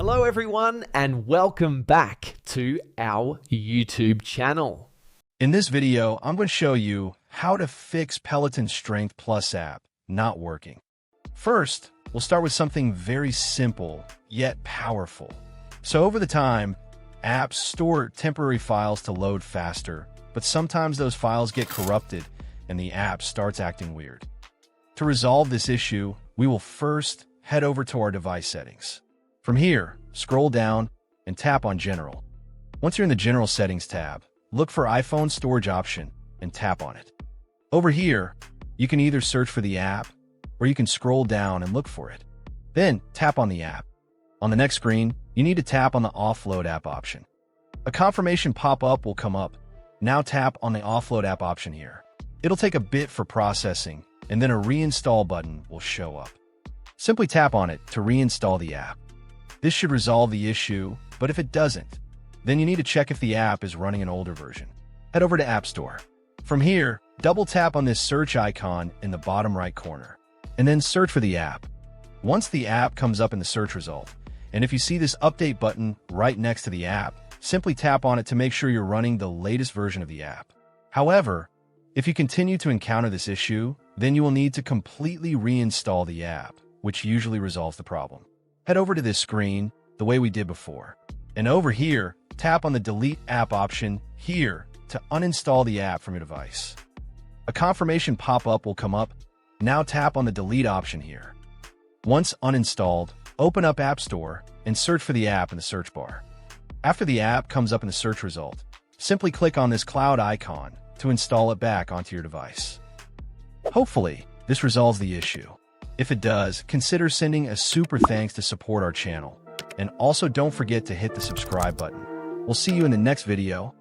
Hello everyone and welcome back to our YouTube channel. In this video, I'm going to show you how to fix Peloton Strength Plus app not working. First, we'll start with something very simple yet powerful. So over the time, apps store temporary files to load faster, but sometimes those files get corrupted and the app starts acting weird. To resolve this issue, we will first head over to our device settings. From here, scroll down and tap on General. Once you're in the General Settings tab, look for iPhone Storage option and tap on it. Over here, you can either search for the app or you can scroll down and look for it. Then tap on the app. On the next screen, you need to tap on the Offload app option. A confirmation pop-up will come up. Now tap on the Offload app option here. It'll take a bit for processing, and then a reinstall button will show up. Simply tap on it to reinstall the app. This should resolve the issue, but if it doesn't, then you need to check if the app is running an older version. Head over to App Store. From here, double tap on this search icon in the bottom right corner, and then search for the app. Once the app comes up in the search result, and if you see this update button right next to the app, simply tap on it to make sure you're running the latest version of the app. However, if you continue to encounter this issue, then you will need to completely reinstall the app, which usually resolves the problem. Head over to this screen the way we did before. And over here, tap on the Delete App option here to uninstall the app from your device. A confirmation pop-up will come up. Now tap on the Delete option here. Once uninstalled, open up App Store and search for the app in the search bar. After the app comes up in the search result, simply click on this cloud icon to install it back onto your device. Hopefully, this resolves the issue. If it does, consider sending a super thanks to support our channel. And also don't forget to hit the subscribe button. We'll see you in the next video.